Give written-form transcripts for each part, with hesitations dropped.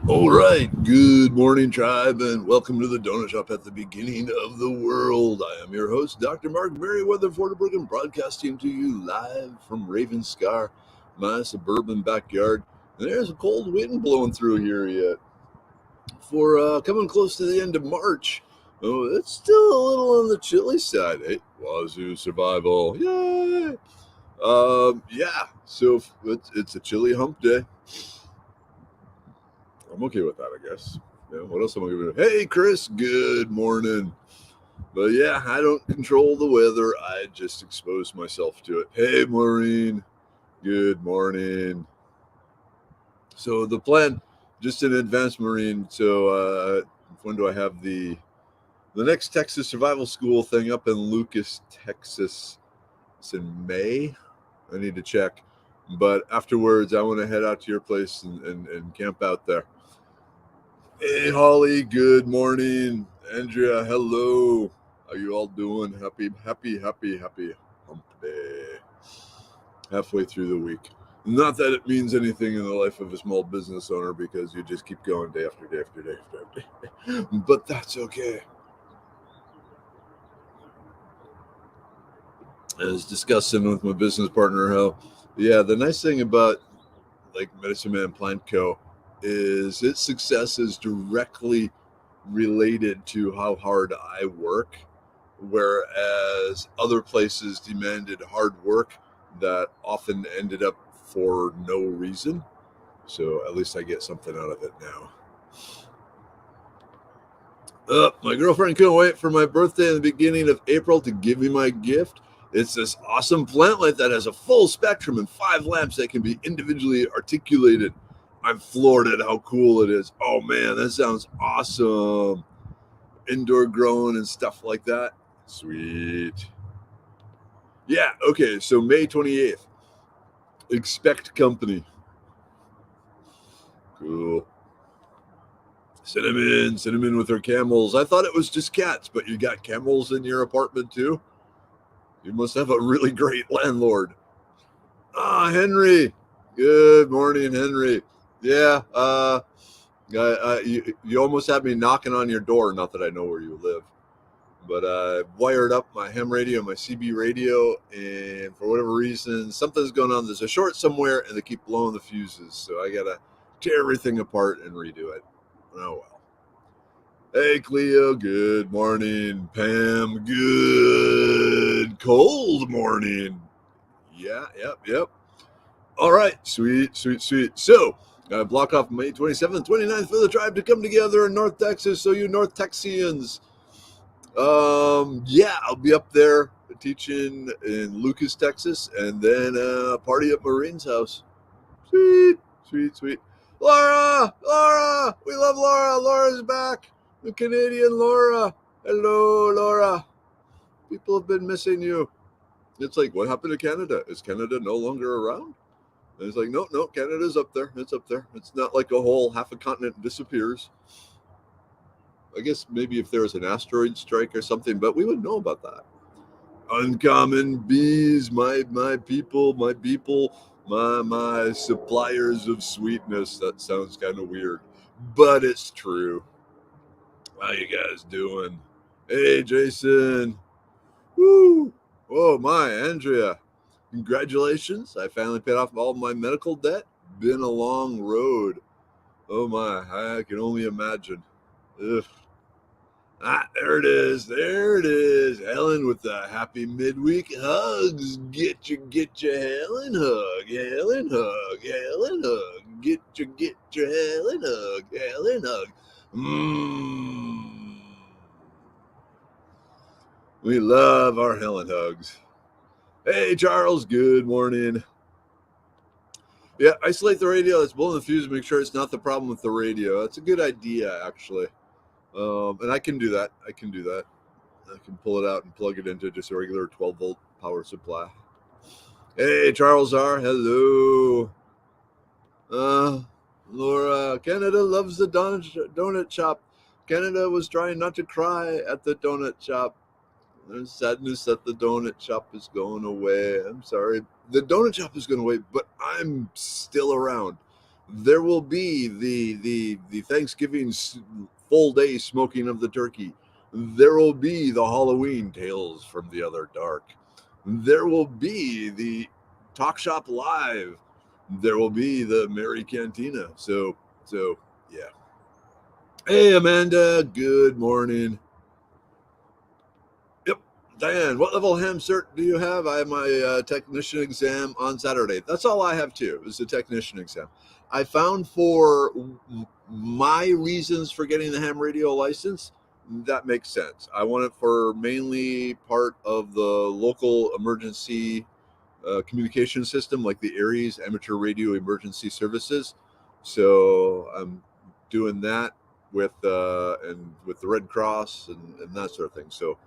All right, good morning, tribe, and welcome to the Donut Shop at the beginning of the world. I am your host, Dr. Mark Merriweather Fortebrooke, broadcasting to you live from Ravenscar, my suburban backyard. And there's a cold wind blowing through here yet. For coming close to the end of March, it's still a little on the chilly side. Hey, Wazoo survival, yay! Yeah, so it's a chilly hump day. I'm okay with that, I guess. Yeah, what else am I going to do? Hey, Chris, good morning. But yeah, I don't control the weather. I just expose myself to it. Hey, Maureen, good morning. So the plan, just in advance, Maureen. So when do I have the next Texas Survival School thing up in Lucas, Texas? It's in May. I need to check. But afterwards, I want to head out to your place and camp out there. Hey, Holly, good morning. Andrea, hello. How you all doing? Happy hump day. Halfway through the week. Not that it means anything in the life of a small business owner because you just keep going day after day after day after day. But that's okay. I was discussing with my business partner how, yeah, the nice thing about like Medicine Man Plant Co. is its success is directly related to how hard I work, whereas other places demanded hard work that often ended up for no reason. So at least I get something out of it now. My girlfriend couldn't wait for my birthday in the beginning of April to give me my gift. It's this awesome plant light that has a full spectrum and 5 lamps that can be individually articulated. I'm floored at how cool it is. Oh man, that sounds awesome. Indoor grown and stuff like that. Sweet. Yeah, okay, so May 28th. Expect company. Cool. Cinnamon with her camels. I thought it was just cats, but you got camels in your apartment too? You must have a really great landlord. Henry. Good morning, Henry. Yeah, you almost had me knocking on your door. Not that I know where you live, but I wired up my ham radio, my CB radio, and for whatever reason, something's going on. There's a short somewhere, and they keep blowing the fuses. So I gotta tear everything apart and redo it. Oh well. Hey, Cleo, good morning. Pam, good cold morning. Yeah, yep. All right, sweet. So, block off May 27th, 29th for the tribe to come together in North Texas. So, you North Texians, yeah, I'll be up there teaching in Lucas, Texas, and then party at Marine's house. Sweet. Laura, we love Laura. Laura's back. The Canadian Laura. Hello, Laura. People have been missing you. It's like, what happened to Canada? Is Canada no longer around? And it's like, no, Canada's up there. It's up there. It's not like a whole half a continent disappears. I guess maybe if there was an asteroid strike or something, but we would know about that. Uncommon bees, my people, my suppliers of sweetness. That sounds kind of weird, but it's true. How you guys doing? Hey, Jason. Woo! Oh my, Andrea. Congratulations. I finally paid off all my medical debt. Been a long road. Oh my, I can only imagine. Ugh. There it is. Helen with the happy midweek hugs. Get your Helen hug. Helen hug. Get your Helen hug. Mmm. We love our Helen hugs. Hey, Charles, good morning. Yeah, isolate the radio that's blowing the fuse. Make sure it's not the problem with the radio. That's a good idea, actually. And I can do that. I can pull it out and plug it into just a regular 12-volt power supply. Hey, Charles R. Hello. Laura, Canada loves the donut shop. Canada was trying not to cry at the donut shop. There's sadness that the donut shop is going away. I'm sorry. The donut shop is going away, but I'm still around. There will be the Thanksgiving full day smoking of the turkey. There will be the Halloween tales from the other dark. There will be the Talk Shop Live. There will be the Merry Cantina. So yeah. Hey Amanda, good morning. Yep. Diane, what level ham cert do you have? I have my technician exam on Saturday. That's all I have too, is the technician exam. I found for my reasons for getting the ham radio license, that makes sense. I want it for mainly part of the local emergency communication system, like the ARES Amateur Radio Emergency Services. So I'm doing that with with the Red Cross and that sort of thing. So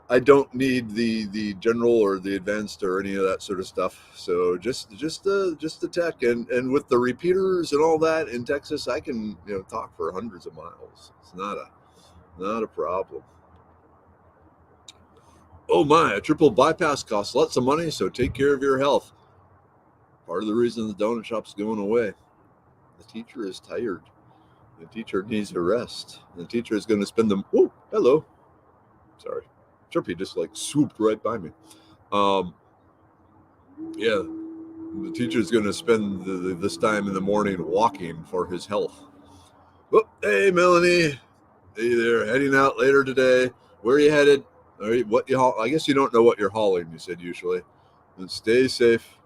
I don't need the general or the advanced or any of that sort of stuff. So just the tech and with the repeaters and all that in Texas, I can talk for hundreds of miles. It's not a problem. Oh my, a triple bypass costs lots of money, so take care of your health. Part of the reason the donut shop's going away. The teacher is tired. The teacher needs a rest. The teacher is going to spend them. Oh, hello. Sorry. Chirpy just like swooped right by me. Yeah, the teacher is going to spend this time in the morning walking for his health. Oh, hey, Melanie. Hey there. Heading out later today. Where are you headed? What you haul? I guess you don't know what you're hauling, you said usually. And stay safe.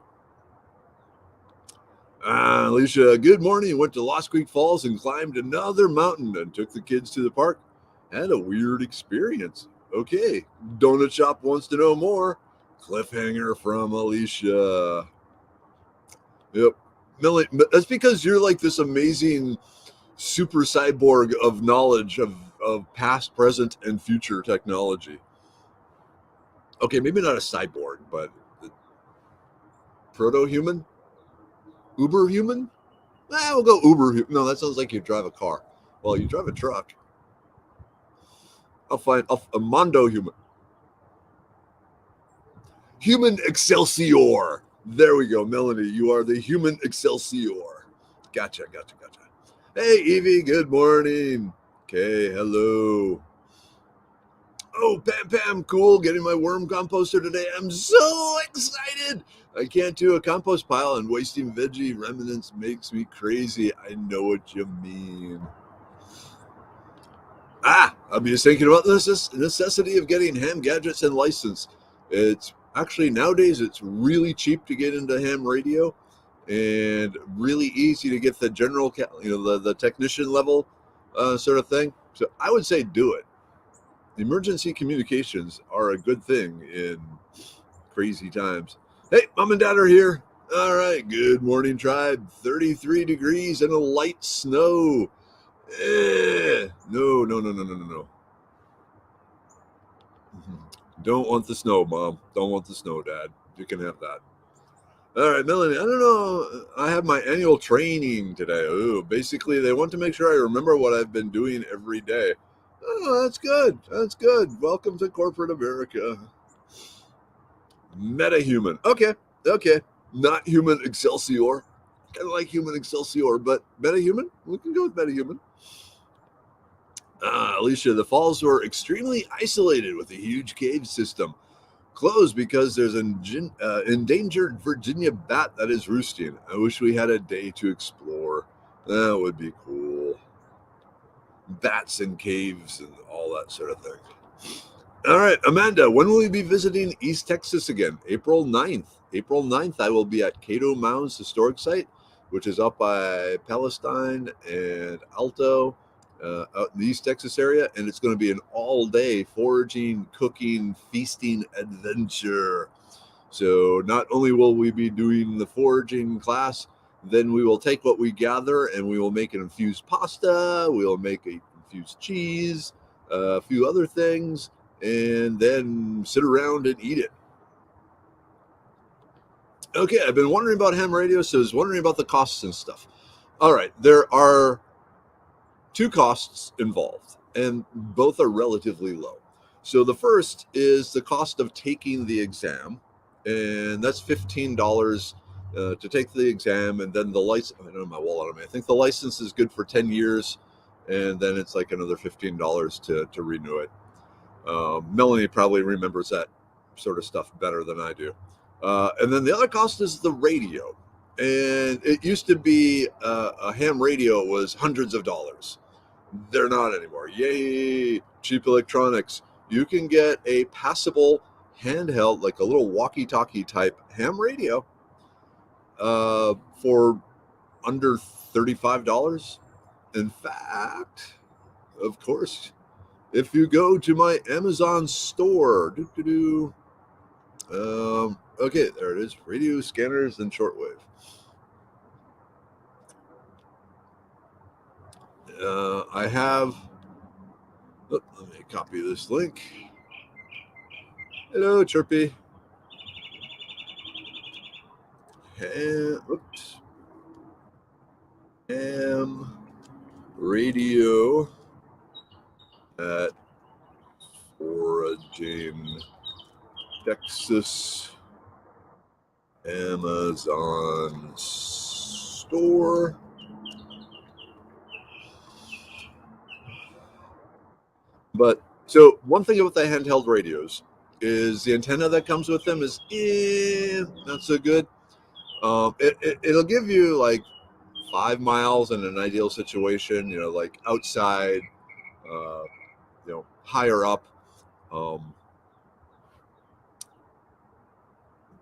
Alicia, good morning. Went to Lost Creek Falls and climbed another mountain and took the kids to the park. Had a weird experience. Okay, Donut Shop wants to know more. Cliffhanger from Alicia. Yep. Millie, that's because you're like this amazing super cyborg of knowledge of past, present, and future technology. Okay, maybe not a cyborg, but proto-human? Uber-human? We'll go Uber. No, that sounds like you drive a car. Well, you drive a truck. I'll find a Mondo human. Human Excelsior. There we go, Melanie. You are the human Excelsior. Gotcha. Hey, Evie. Good morning. Okay, hello. Oh, Pam, cool. Getting my worm composter today. I'm so excited. I can't do a compost pile, and wasting veggie remnants makes me crazy. I know what you mean. I'm just thinking about this necessity of getting ham gadgets and license. It's actually nowadays it's really cheap to get into ham radio, and really easy to get the general, the technician level sort of thing. So I would say do it. Emergency communications are a good thing in crazy times. Hey, mom and dad are here. All right, good morning, tribe. 33 degrees and a light snow. No. Don't want the snow, Mom. Don't want the snow, Dad. You can have that. All right, Melanie, I don't know. I have my annual training today. Ooh, basically, they want to make sure I remember what I've been doing every day. Oh, that's good. That's good. Welcome to corporate America. Meta-human. Okay. Not human Excelsior. Kind of like human Excelsior, but meta-human? We can go with meta-human. Alicia, the falls were extremely isolated with a huge cave system. Closed because there's an endangered Virginia bat that is roosting. I wish we had a day to explore. That would be cool. Bats and caves and all that sort of thing. All right, Amanda, when will we be visiting East Texas again? April 9th. April 9th, I will be at Cato Mounds Historic Site, which is up by Palestine and Alto, out in the East Texas area, and it's going to be an all-day foraging, cooking, feasting adventure. So not only will we be doing the foraging class, then we will take what we gather and we will make an infused pasta, we'll make a infused cheese, a few other things, and then sit around and eat it. Okay, I've been wondering about ham radio, so I was wondering about the costs and stuff. All right, there are two costs involved, and both are relatively low. So the first is the cost of taking the exam, and that's $15 to take the exam, and then the license. I don't have my wallet on me. I think the license is good for 10 years, and then it's like another $15 to renew it. Melanie probably remembers that sort of stuff better than I do. And then the other cost is the radio. And it used to be a ham radio was hundreds of dollars. They're not anymore. Yay, cheap electronics. You can get a passable handheld, like a little walkie-talkie type ham radio for under $35. In fact, of course, if you go to my Amazon store, okay, there it is, radio scanners and shortwave. I have, let me copy this link. Hello, Chirpy. Ham radio at Origin, Texas, Amazon store. But so one thing about the handheld radios is the antenna that comes with them is not so good. It'll give you like 5 miles in an ideal situation, like outside, higher up.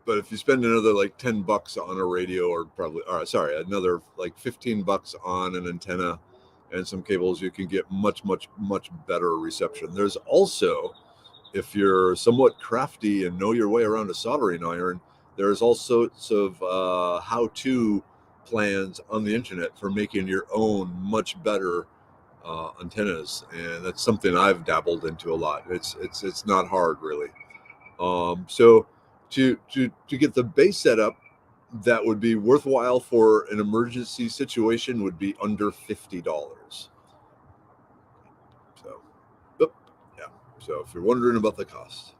But if you spend another like $10 on a radio, or another like $15 on an antenna and some cables, you can get much better reception. There's also, if you're somewhat crafty and know your way around a soldering iron, there's all sorts of how-to plans on the internet for making your own much better antennas, and that's something I've dabbled into a lot. It's not hard really. So to get the base setup that would be worthwhile for an emergency situation would be under $50. So, yeah. So if you're wondering about the cost.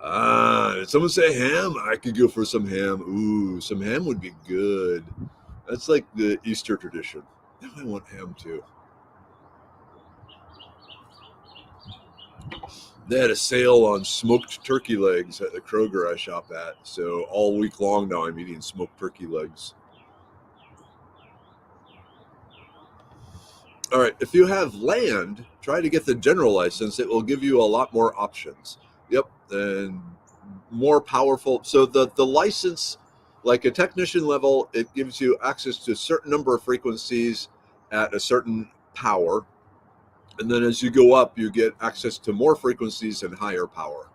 Did someone say ham? I could go for some ham. Ooh, some ham would be good. That's like the Easter tradition. Now I want ham too. They had a sale on smoked turkey legs at the Kroger I shop at. So all week long now I'm eating smoked turkey legs. All right, if you have land, try to get the general license. It will give you a lot more options. Yep, and more powerful. So the license, like a technician level, it gives you access to a certain number of frequencies at a certain power. And then as you go up, you get access to more frequencies and higher power.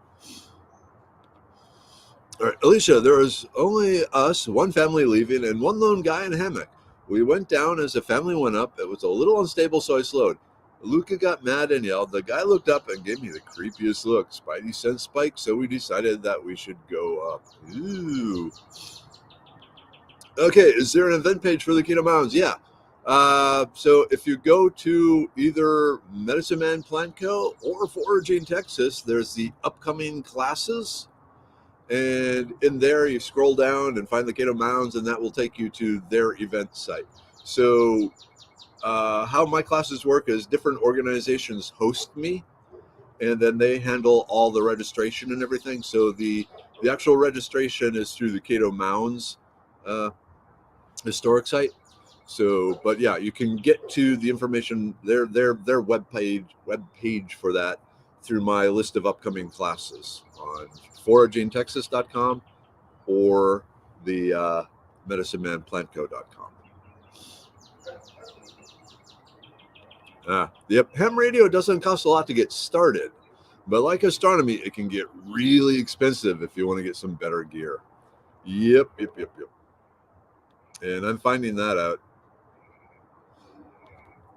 All right, Alicia, there was only us, one family leaving, and one lone guy in a hammock. We went down as the family went up. It was a little unstable, so I slowed. Luca got mad and yelled. The guy looked up and gave me the creepiest look. Spidey sense spiked, so we decided that we should go up. Ooh. Okay, is there an event page for the Keto Mounds? Yeah. So if you go to either Medicine Man Plant Co. or Foraging Texas, there's the upcoming classes. And in there, you scroll down and find the Keto Mounds, and that will take you to their event site. So how my classes work is different organizations host me, and then they handle all the registration and everything. So the actual registration is through the Keto Mounds historic site. So, but yeah, you can get to the information, their web page for that through my list of upcoming classes on foragingtexas.com or the medicinemanplantco.com. Yep, ham radio doesn't cost a lot to get started, but like astronomy, it can get really expensive if you want to get some better gear. Yep. And I'm finding that out.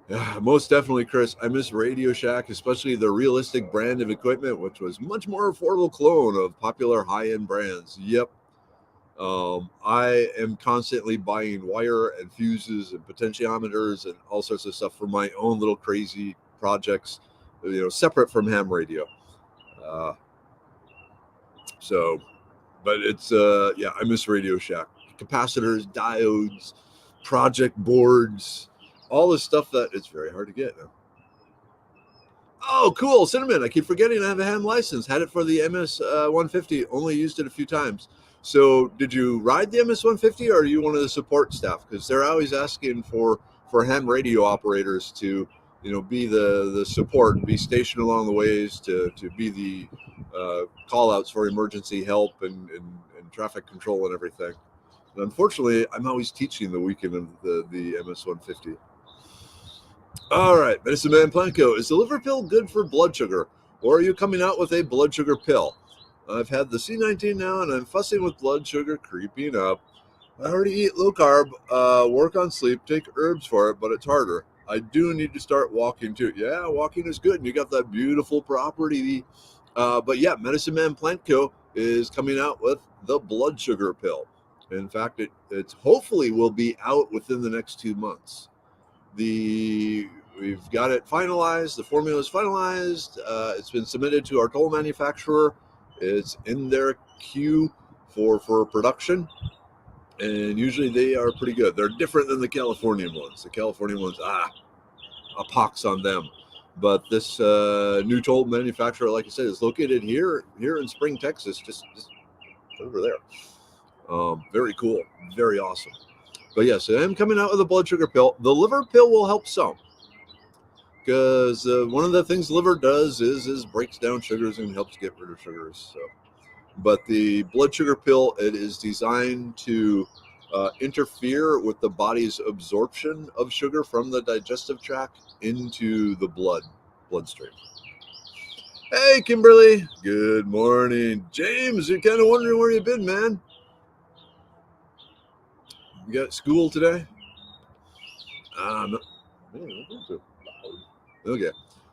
Yeah, most definitely, Chris. I miss Radio Shack, especially the realistic brand of equipment, which was much more affordable clone of popular high-end brands. Yep. I am constantly buying wire and fuses and potentiometers and all sorts of stuff for my own little crazy projects, separate from ham radio. So But it's I miss Radio Shack. Capacitors, diodes, project boards, all this stuff that it's very hard to get now. Oh, cool, Cinnamon. I keep forgetting I have a ham license. Had it for the MS 150. Only used it a few times. So, did you ride the MS 150, or are you one of the support staff? Because they're always asking for ham radio operators to, be the support, be stationed along the ways to be the call outs for emergency help and traffic control and everything. And unfortunately, I'm always teaching the weekend of the MS 150. All right, Medicine Man Planko, is the liver pill good for blood sugar, or are you coming out with a blood sugar pill? I've had the C19 now, and I'm fussing with blood sugar creeping up. I already eat low carb, work on sleep, take herbs for it, but it's harder. I do need to start walking too. Yeah, walking is good, and you got that beautiful property. But yeah, Medicine Man Plant Co. is coming out with the blood sugar pill. In fact, it's hopefully will be out within the next 2 months. We've got it finalized. The formula is finalized. It's been submitted to our toll manufacturer. It's in their queue for production, and usually they are pretty good. They're different than the Californian ones. The Californian ones, a pox on them. But this new toll manufacturer, like I said, is located here in Spring, Texas, just over there. Very cool, very awesome. But yes, I am coming out with a blood sugar pill. The liver pill will help some, because one of the things the liver does is breaks down sugars and helps get rid of sugars. So, but the blood sugar pill, it is designed to interfere with the body's absorption of sugar from the digestive tract into the bloodstream. Hey, Kimberly. Good morning, James. You're kind of wondering where you've been, man. You got school today? No. Okay.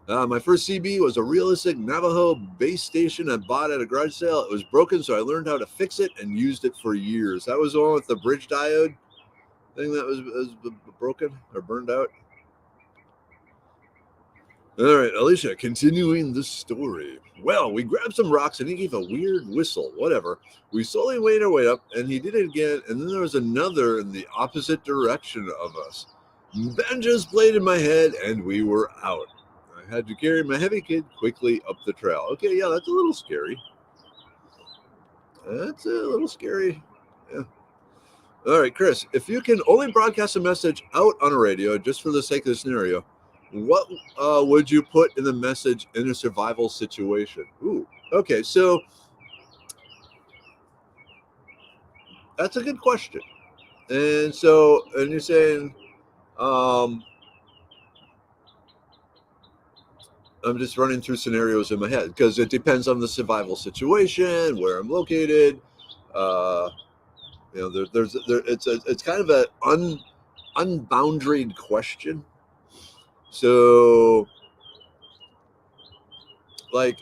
My first CB was a realistic Navajo base station I bought at a garage sale. It was broken, so I learned how to fix it and used it for years. That was the one with the bridge diode thing that was broken or burned out. All right, Alicia, continuing the story. Well, we grabbed some rocks and he gave a weird whistle, whatever. We slowly made our way up and he did it again, and then there was another in the opposite direction of us. Banjo's played in my head and we were out. I had to carry my heavy kid quickly up the trail. Okay, yeah, that's a little scary. That's a little scary. Yeah. All right, Chris, if you can only broadcast a message out on a radio just for the sake of the scenario, what would you put in the message in a survival situation? Ooh, okay, so that's a good question. And you're saying, I'm just running through scenarios in my head because it depends on the survival situation, where I'm located. It's kind of an unboundaried question. So, like,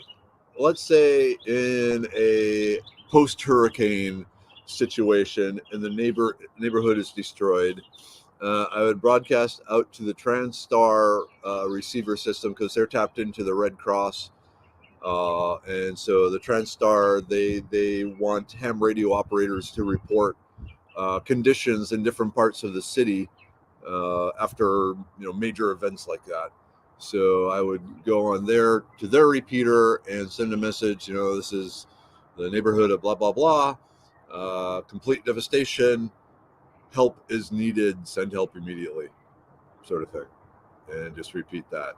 let's say in a post-hurricane situation and the neighborhood is destroyed, I would broadcast out to the TransStar receiver system because they're tapped into the Red Cross. And so the TransStar, they want ham radio operators to report conditions in different parts of the city after major events like that. So I would go on there to their repeater and send a message. This is the neighborhood of blah blah blah. Complete devastation. Help is needed. Send help immediately, sort of thing, and just repeat that.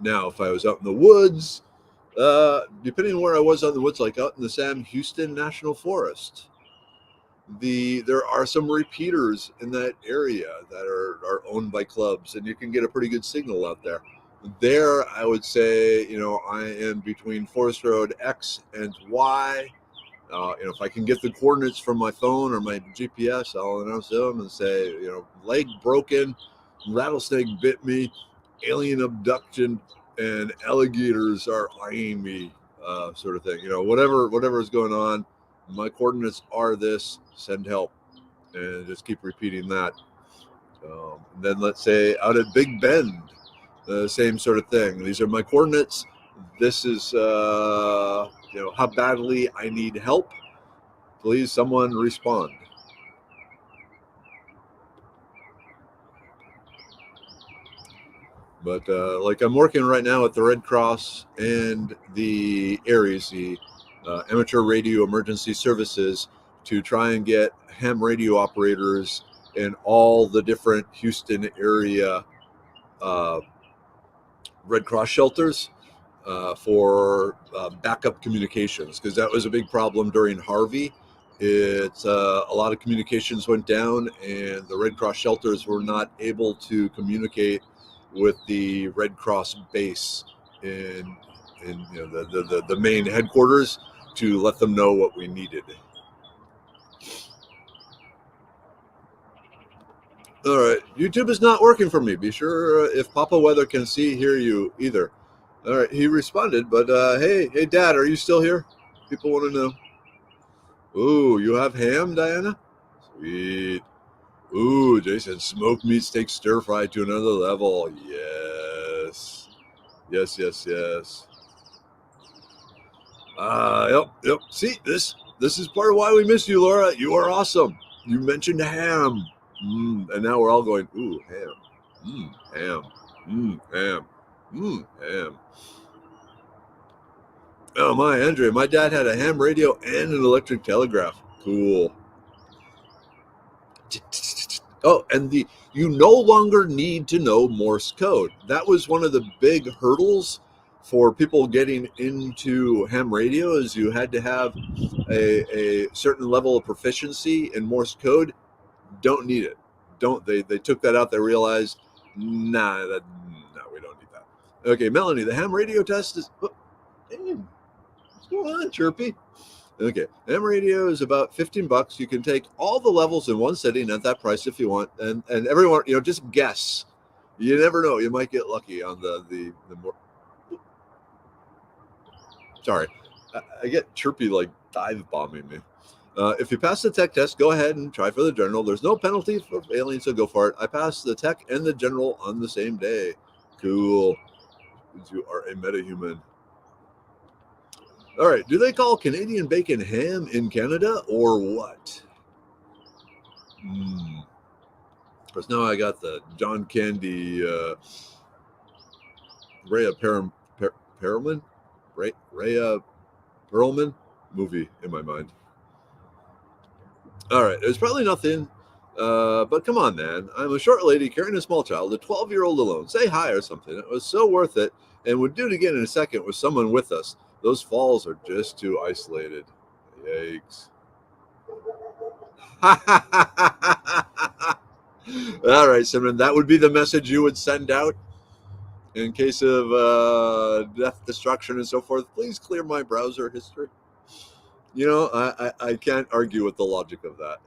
Now, if I was out in the woods, depending on where I was out in the woods, like out in the Sam Houston National Forest, there are some repeaters in that area that are owned by clubs, and you can get a pretty good signal out there. There, I would say, I am between Forest Road X and Y. If I can get the coordinates from my phone or my GPS, I'll announce them and say, leg broken, rattlesnake bit me, alien abduction, and alligators are eyeing me, sort of thing. Whatever is going on, my coordinates are this, send help, and just keep repeating that. Then let's say out at Big Bend, the same sort of thing. These are my coordinates. This is how badly I need help. Please, someone respond. But like I'm working right now at the Red Cross and the ARES, the Amateur Radio Emergency Services, to try and get ham radio operators in all the different Houston area uh, Red Cross shelters for backup communications, because that was a big problem during Harvey. It's a lot of communications went down, and the Red Cross shelters were not able to communicate with the Red Cross base in the main headquarters to let them know what we needed. All right, YouTube is not working for me. Be sure if Papa Weather can see, hear you either. All right, he responded, but hey, Dad, are you still here? People want to know. Ooh, you have ham, Diana? Sweet. Ooh, Jason, smoked meat steak stir fry to another level. Yes. Yes. Yep. See, this is part of why we miss you, Laura. You are awesome. You mentioned ham. And now we're all going, ooh, ham. Ham. Ham. Ham. Oh my, Andrea, my dad had a ham radio and an electric telegraph. Cool. Oh, and you no longer need to know Morse code. That was one of the big hurdles for people getting into ham radio, is you had to have a certain level of proficiency in Morse code. Don't need it. Don't they took that out. They realized, no, we don't need that. Okay, Melanie, the ham radio test is what's going on, Chirpy? Okay, ham radio is about $15. You can take all the levels in one sitting at that price if you want, and everyone, just guess. You never know. You might get lucky on the more. Sorry, I get Chirpy like dive bombing me. If you pass the tech test, go ahead and try for the general. There's no penalty for failing, so go for it. I passed the tech and the general on the same day. Cool. You are a metahuman. All right. Do they call Canadian bacon ham in Canada or what? Because now I got the John Candy Rhea Perlman movie in my mind. All right. There's probably nothing. But come on, man. I'm a short lady carrying a small child, a 12-year-old alone. Say hi or something. It was so worth it, and would do it again in a second with someone with us. Those falls are just too isolated. Yikes. All right, Simon, that would be the message you would send out in case of death, destruction, and so forth. Please clear my browser history. I can't argue with the logic of that.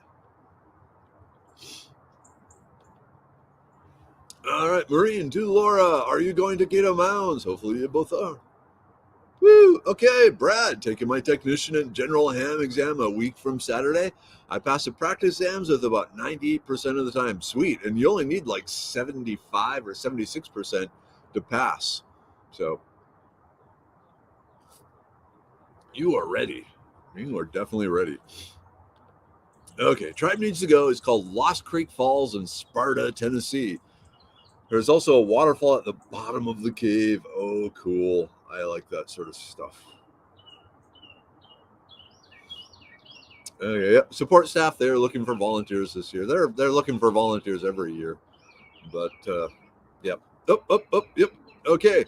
All right, Marine, to Laura, are you going to Gato Mounds? Hopefully you both are. Woo! Okay, Brad, taking my technician and general ham exam a week from Saturday. I passed the practice exams with about 98% of the time. Sweet. And you only need like 75 or 76% to pass. So you are ready. You are definitely ready. Okay, tribe needs to go. It's called Lost Creek Falls in Sparta, Tennessee. There's also a waterfall at the bottom of the cave. Oh, cool. I like that sort of stuff. Okay, yep. Support staff, they're looking for volunteers this year. They're looking for volunteers every year. But yep. Yep. Okay.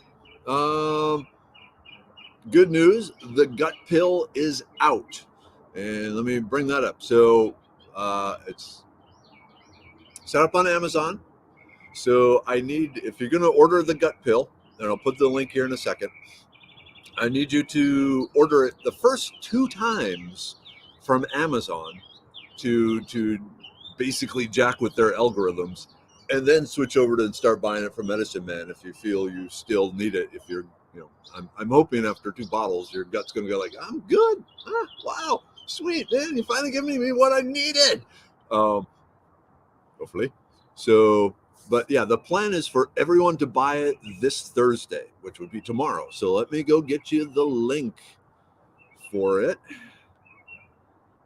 Good news, the gut pill is out. And let me bring that up. So it's set up on Amazon. So if you're going to order the gut pill, and I'll put the link here in a second, I need you to order it the first 2 times from Amazon to basically jack with their algorithms, and then switch over to and start buying it from Medicine Man if you feel you still need it. If you're, I'm hoping after 2 bottles, your gut's going to go like, I'm good. Wow, sweet, man, you finally giving me what I needed. Hopefully. So But yeah, the plan is for everyone to buy it this Thursday, which would be tomorrow. So let me go get you the link for it.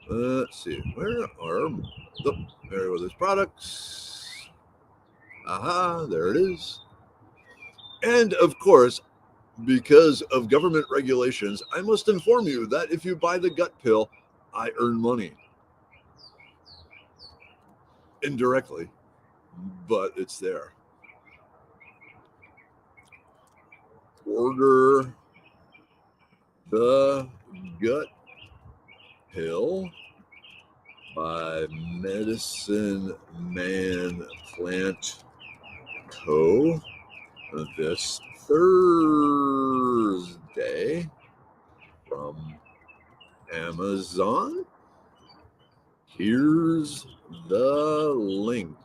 Let's see, where are there are those products? Aha, there it is. And of course, because of government regulations, I must inform you that if you buy the gut pill, I earn money indirectly, but it's there. Order the gut pill by Medicine Man Plant Co. this Thursday from Amazon. Here's the link.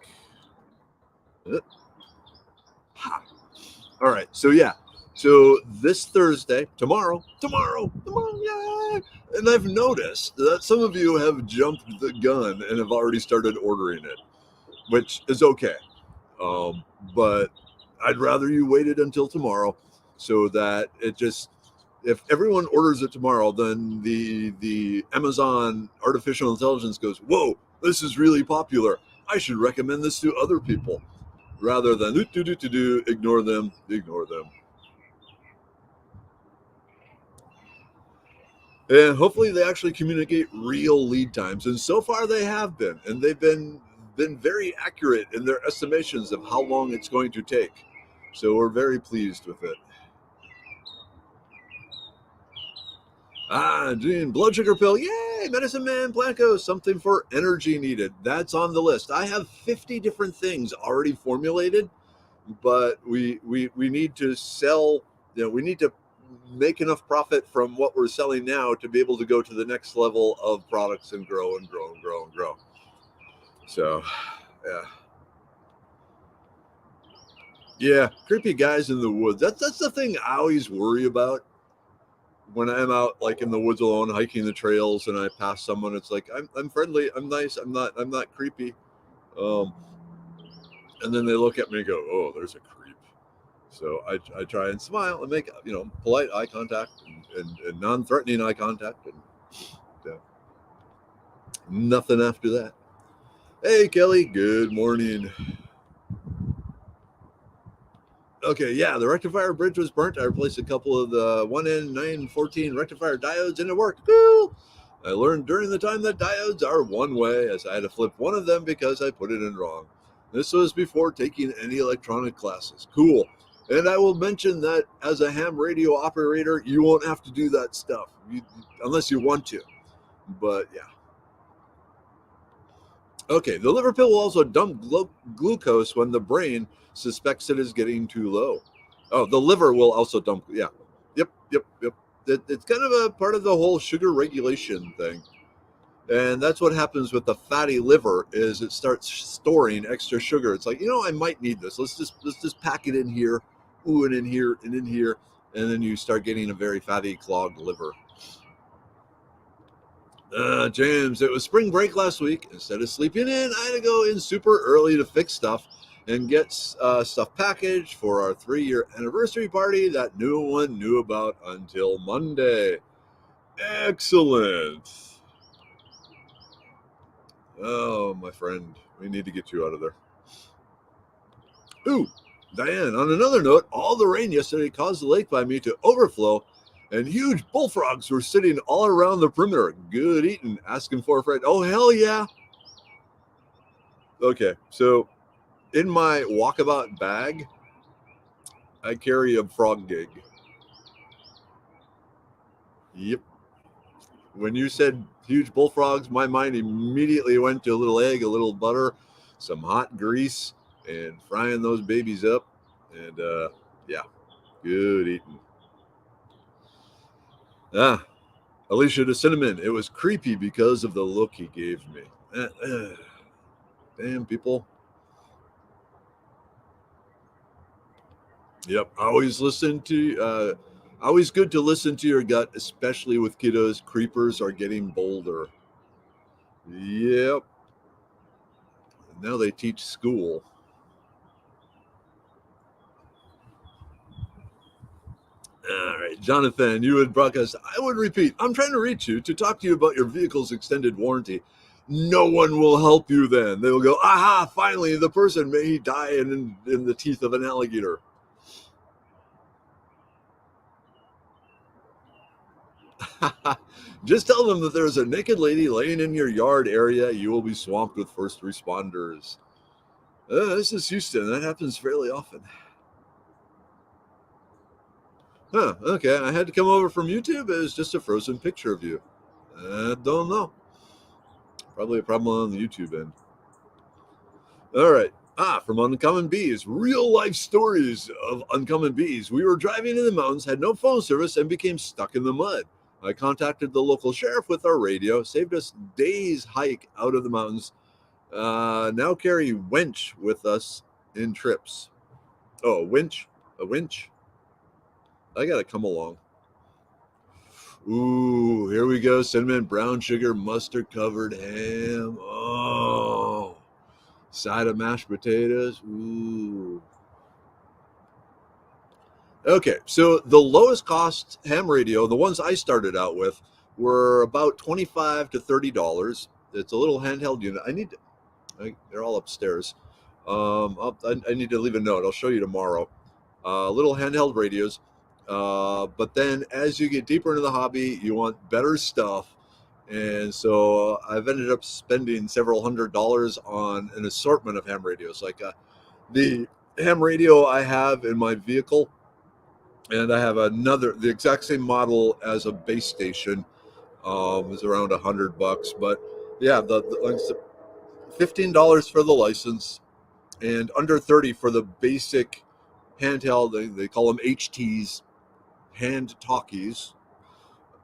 All right. So yeah. So this Thursday, tomorrow, yeah. And I've noticed that some of you have jumped the gun and have already started ordering it, which is okay. But I'd rather you waited until tomorrow so that it just, if everyone orders it tomorrow, then the Amazon artificial intelligence goes, whoa, this is really popular. I should recommend this to other people rather than ignore them. And hopefully they actually communicate real lead times. And so far they have been, and they've been very accurate in their estimations of how long it's going to take. So we're very pleased with it. Gene, blood sugar pill. Yay! Medicine Man Blanco, something for energy needed. That's on the list. I have 50 different things already formulated, but we need to sell, we need to make enough profit from what we're selling now to be able to go to the next level of products and grow and grow and grow and grow. So, yeah. Yeah, creepy guys in the woods. That's the thing I always worry about when I'm out like in the woods alone hiking the trails and I pass someone. It's like I'm friendly, I'm nice, I'm not creepy. Um, and then they look at me and go, "Oh, there's a creep." So I try and smile and make polite eye contact and non-threatening eye contact, and nothing after that. Hey Kelly, good morning. Okay, yeah, the rectifier bridge was burnt. I replaced a couple of the 1N914 rectifier diodes and it worked. Cool. I learned during the time that diodes are one way, as I had to flip one of them because I put it in wrong. This was before taking any electronic classes. Cool. And I will mention that as a ham radio operator, you won't have to do that stuff unless you want to. But yeah. Okay, the liver pill will also dump glucose when the brain suspects it is getting too low. Oh, the liver will also dump. Yeah. Yep. It's kind of a part of the whole sugar regulation thing. And that's what happens with the fatty liver is it starts storing extra sugar. It's like, I might need this. Let's just pack it in here, and in here, and in here. And then you start getting a very fatty, clogged liver. James, it was spring break last week. Instead of sleeping in, I had to go in super early to fix stuff and get stuff packaged for our 3-year anniversary party that no one knew about until Monday. Excellent. Oh, my friend, we need to get you out of there. Ooh, Diane, on another note, all the rain yesterday caused the lake by me to overflow, and huge bullfrogs were sitting all around the perimeter. Good eating, asking for a friend. Oh, hell yeah. Okay, so in my walkabout bag, I carry a frog gig. Yep. When you said huge bullfrogs, my mind immediately went to a little egg, a little butter, some hot grease, and frying those babies up. And yeah, good eating. Alicia the Cinnamon. It was creepy because of the look he gave me. Damn people. Yep. Always good to listen to your gut, especially with kiddos. Creepers are getting bolder. Yep. Now they teach school. Jonathan, you would broadcast, I would repeat, I'm trying to reach you to talk to you about your vehicle's extended warranty. No one will help you then. They will go, aha, finally, the person may die in the teeth of an alligator. Just tell them that there's a naked lady laying in your yard area. You will be swamped with first responders. This is Houston. That happens fairly often. Huh, okay. I had to come over from YouTube. It was just a frozen picture of you. I don't know. Probably a problem on the YouTube end. All right. From Uncommon Bees, real life stories of Uncommon Bees. We were driving in the mountains, had no phone service, and became stuck in the mud. I contacted the local sheriff with our radio, saved us days hike out of the mountains. Now carry winch with us in trips. Oh, a winch? A winch? I gotta come along. Ooh, here we go. Cinnamon, brown sugar, mustard covered ham. Oh, side of mashed potatoes. Ooh. Okay, so the lowest cost ham radio, the ones I started out with, were about $25 to $30. It's a little handheld unit. They're all upstairs. I need to leave a note. I'll show you tomorrow. Little handheld radios. But then as you get deeper into the hobby, you want better stuff. And so I've ended up spending several $100s on an assortment of ham radios. Like the ham radio I have in my vehicle, and I have the exact same model as a base station. Is around $100, but yeah, like I said, $15 for the license and under 30 for the basic handheld. They call them HTs, hand talkies,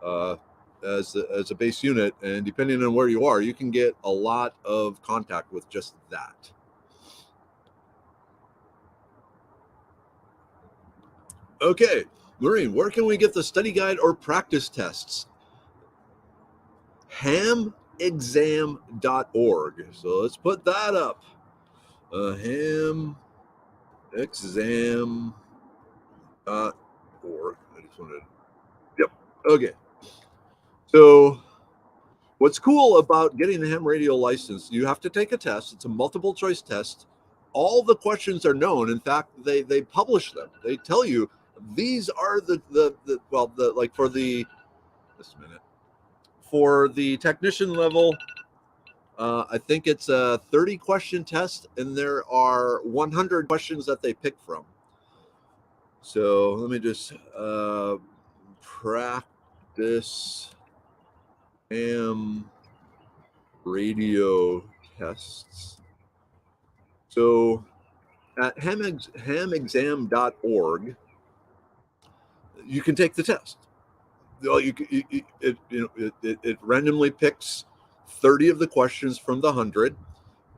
as a base unit. And depending on where you are, you can get a lot of contact with just that. Okay, Maureen, where can we get the study guide or practice tests? hamexam.org. So let's put that up. hamexam.org. I just wanted. Yep. Okay. So what's cool about getting the ham radio license, you have to take a test. It's a multiple choice test. All the questions are known. In fact, they publish them. They tell you these are the like for the just a minute. For the technician level, I think it's a 30 question test, and there are 100 questions that they pick from. So let me just practice ham radio tests. So at hamexam.org, you can take the test. It randomly picks 30 of the questions from the 100.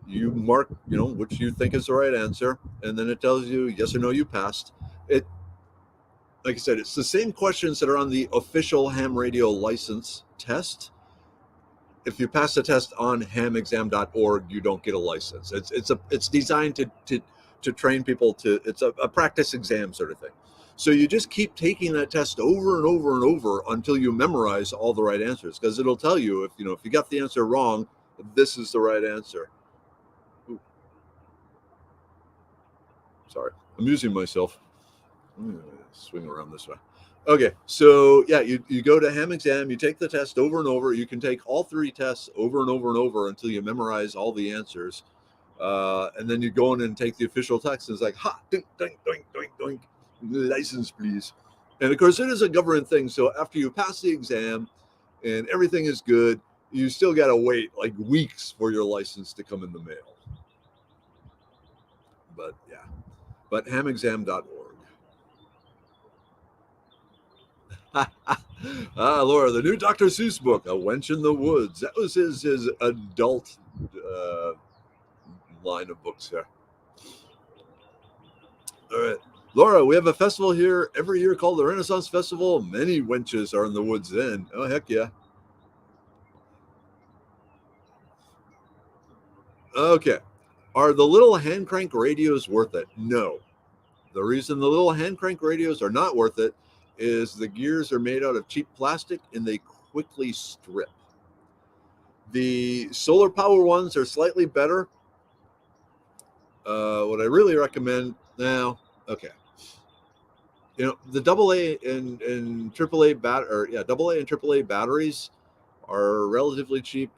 You mark, which you think is the right answer, and then it tells you yes or no, you passed. It, like I said, it's the same questions that are on the official ham radio license test. If you pass the test on hamexam.org, you don't get a license. It's designed to train people to. It's a practice exam sort of thing. So you just keep taking that test over and over and over until you memorize all the right answers, because it'll tell you if you got the answer wrong, this is the right answer. Ooh. Sorry, I'm using myself. Swing around this way. Okay, so yeah, you go to ham exam, you take the test over and over. You can take all 3 tests over and over and over until you memorize all the answers. And then you go in and take the official text, and it's like, ha, dink, doink, doink, doink, doink, license, please. And of course, it is a government thing. So after you pass the exam and everything is good, you still got to wait like weeks for your license to come in the mail. But yeah, but hamexam.org. Laura, the new Dr. Seuss book, A Wench in the Woods. That was his adult line of books there. All right. Laura, we have a festival here every year called the Renaissance Festival. Many wenches are in the woods then. Oh, heck yeah. Okay. Are the little hand crank radios worth it? No. The reason the little hand crank radios are not worth it is the gears are made out of cheap plastic and they quickly strip. The solar power ones are slightly better. What I really recommend now, okay, the AA and AAA AA and AAA batteries are relatively cheap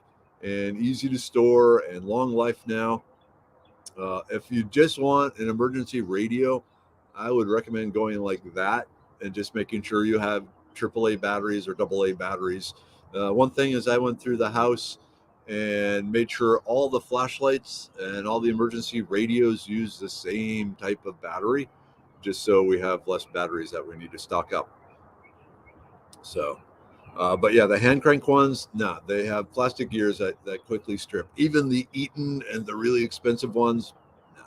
and easy to store and long life now. If you just want an emergency radio, I would recommend going like that and just making sure you have AAA batteries or AA batteries. One thing is I went through the house and made sure all the flashlights and all the emergency radios use the same type of battery, just so we have less batteries that we need to stock up. So, but yeah, the hand crank ones, they have plastic gears that quickly strip. Even the Eaton and the really expensive ones, nah.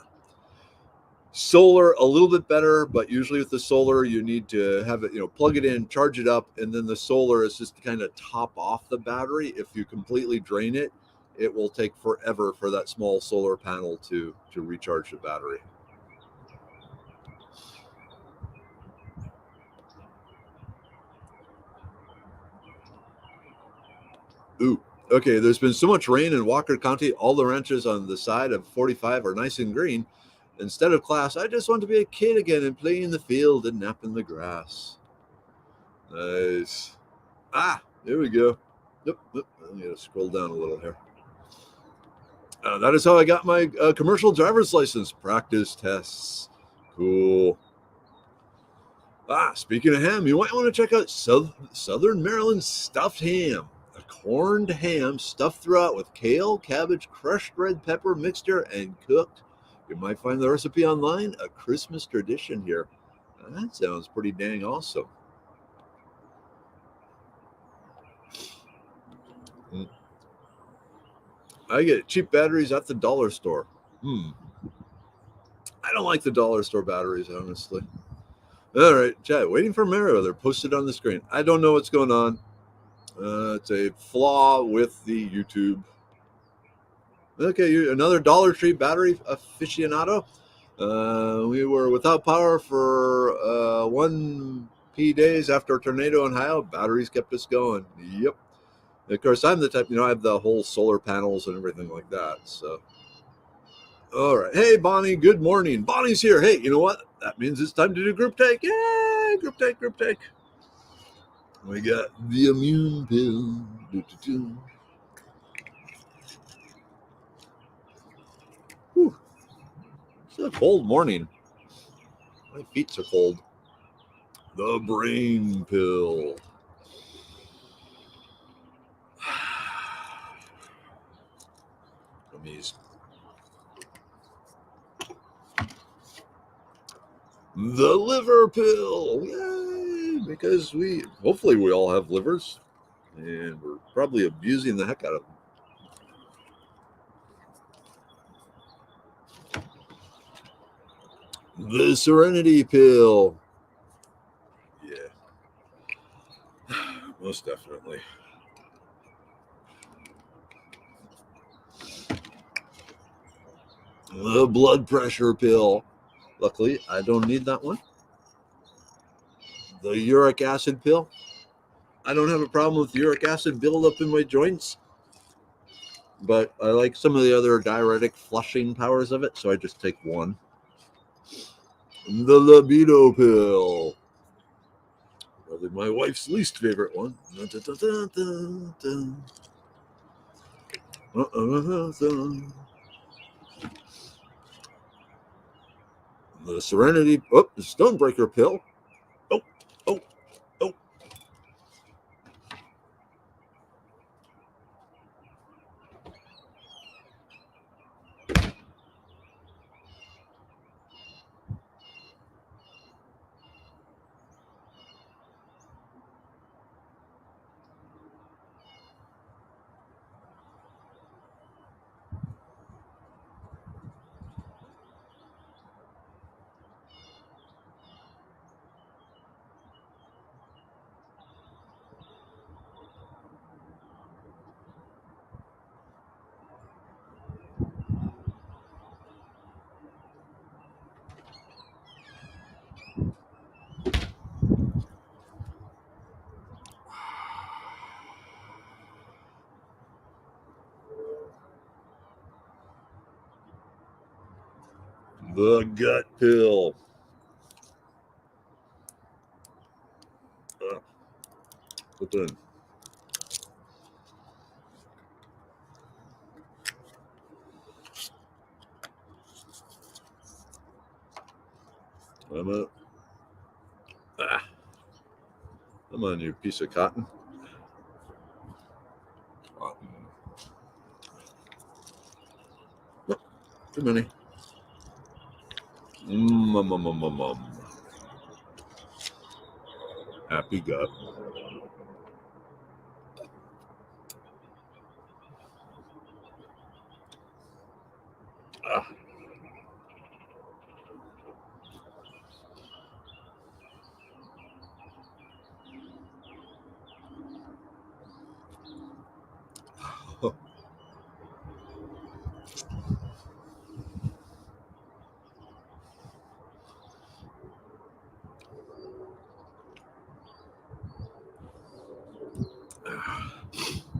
Solar, a little bit better, but usually with the solar, you need to have it, plug it in, charge it up, and then the solar is just to kind of top off the battery. If you completely drain it, it will take forever for that small solar panel to recharge the battery. Ooh, okay. There's been so much rain in Walker County. All the ranches on the side of 45 are nice and green. Instead of class, I just want to be a kid again and play in the field and nap in the grass. Nice. There we go. Yep. I'm going to scroll down a little here. That is how I got my commercial driver's license practice tests. Cool. Speaking of ham, you might want to check out Southern Maryland stuffed ham. A corned ham stuffed throughout with kale, cabbage, crushed red pepper mixture, and cooked. You might find the recipe online. A Christmas tradition here. That sounds pretty dang awesome. I get cheap batteries at the dollar store. I don't like the dollar store batteries, honestly. All right, chat. Waiting for Mario. They're posted on the screen. I don't know what's going on. It's a flaw with the YouTube. Okay, another Dollar Tree battery aficionado. We were without power for 1 days after a tornado in Ohio. Batteries kept us going. Yep. Of course, I'm the type, I have the whole solar panels and everything like that. So, all right. Hey, Bonnie, good morning. Bonnie's here. Hey, you know what? That means it's time to do group take. Yay! Group take, group take. We got the immune pill. Whew. It's a cold morning. My feet are cold. The brain pill. Gummies. The liver pill. Yay! Because hopefully we all have livers. And we're probably abusing the heck out of them. The serenity pill. Yeah. Most definitely. The blood pressure pill. Luckily, I don't need that one. The uric acid pill. I don't have a problem with uric acid buildup in my joints, but I like some of the other diuretic flushing powers of it, so I just take one. The libido pill. Probably my wife's least favorite one. The serenity. Oh, the stonebreaker pill. Oh, oh, oh. The gut pill. Put in. Come on, you piece of cotton. Cotton. Oh, too many. Happy gut. Ah.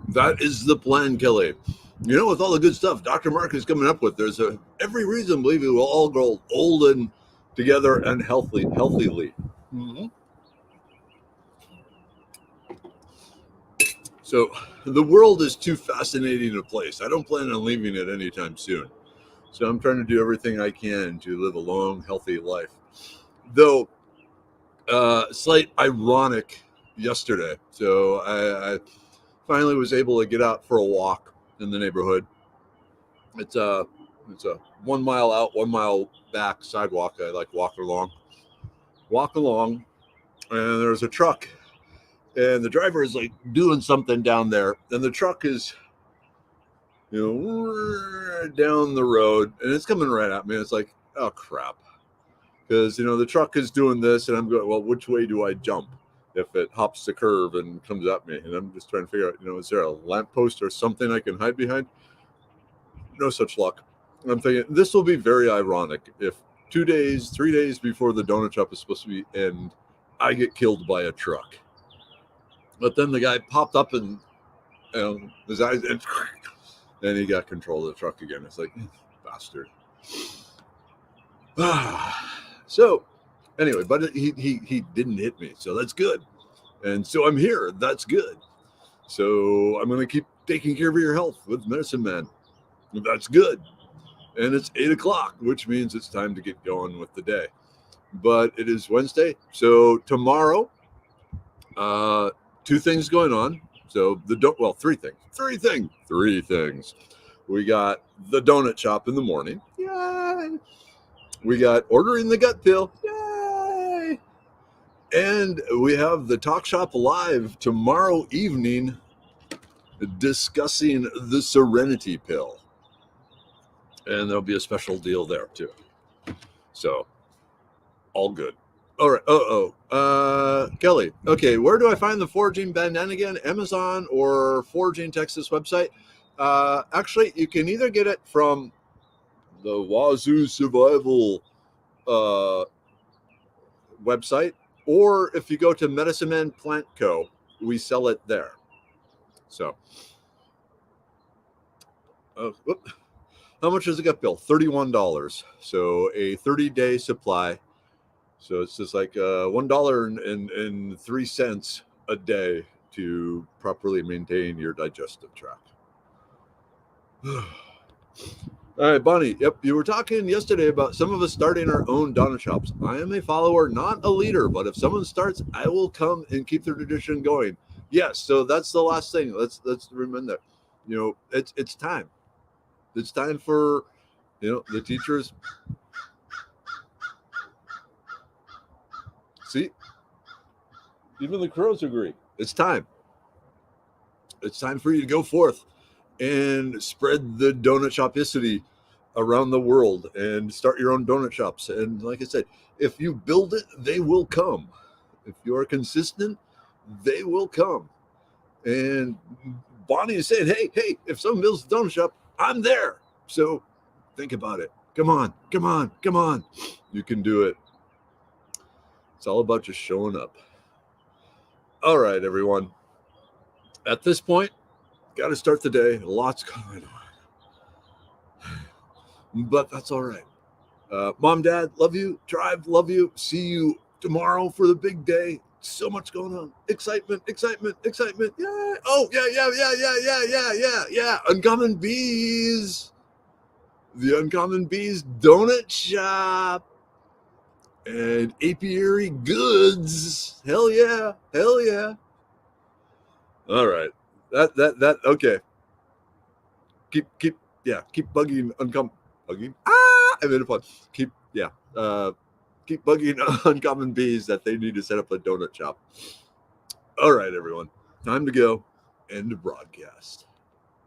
That is the plan, Kelly. You know, with all the good stuff Dr. Mark is coming up with, there's every reason to believe we will all grow old and together and healthily. Mm-hmm. So the world is too fascinating a place. I don't plan on leaving it anytime soon. So I'm trying to do everything I can to live a long, healthy life. Though, slight ironic yesterday. So I finally was able to get out for a walk in the neighborhood. It's a 1 mile out, 1 mile back sidewalk. I like walk along, and there's a truck, and the driver is like doing something down there, and the truck is, down the road, and it's coming right at me. It's like, oh crap, because the truck is doing this, and I'm going, well, which way do I jump if it hops the curve and comes at me? And I'm just trying to figure out, is there a lamppost or something I can hide behind? No such luck. I'm thinking this will be very ironic if 2 days, 3 days before the donut shop is supposed to be end, I get killed by a truck. But then the guy popped up and his eyes, and he got control of the truck again. It's like, bastard. So anyway, but he didn't hit me, so that's good. And so I'm here. That's good. So I'm going to keep taking care of your health with Medicine Man. That's good. And it's 8 o'clock, which means it's time to get going with the day. But it is Wednesday. So tomorrow, 2 things going on. So three things. We got the donut shop in the morning. Yay! We got ordering the gut pill. Yay! And we have the Talk Shop Live tomorrow evening discussing the Serenity Pill. And there'll be a special deal there too. So, all good. All right. Kelly. Okay, where do I find the Foraging Bandana again? Amazon or Foraging Texas website? Actually, you can either get it from the Wazoo Survival website, or if you go to Medicine Man Plant Co., we sell it there. So, how much does it get, Bill? $31. So a 30-day supply. So it's just like $1.03 a day to properly maintain your digestive tract. All right, Bonnie. Yep, you were talking yesterday about some of us starting our own donut shops. I am a follower, not a leader, but if someone starts, I will come and keep the tradition going. Yes, so that's the last thing. Let's remember that. It's time. It's time for the teachers. See, even the crows agree. It's time. It's time for you to go forth and spread the donut shopicity around the world and start your own donut shops. And like I said, if you build it, they will come. If you are consistent, they will come. And Bonnie is saying, hey, if someone builds a donut shop, I'm there. So think about it. Come on. You can do it. It's all about just showing up. All right, everyone. At this point, got to start the day. Lots going on. But that's all right. Mom, Dad, love you. Drive, love you. See you tomorrow for the big day. So much going on. Excitement, excitement, excitement. Yeah. Oh, yeah. Uncommon Bees. The Uncommon Bees Donut Shop. And apiary goods. Hell yeah. Hell yeah. All right. Okay. Keep keep bugging bugging. I made it fun. Keep bugging Uncommon Bees that they need to set up a donut shop. All right, everyone. Time to go. End of broadcast.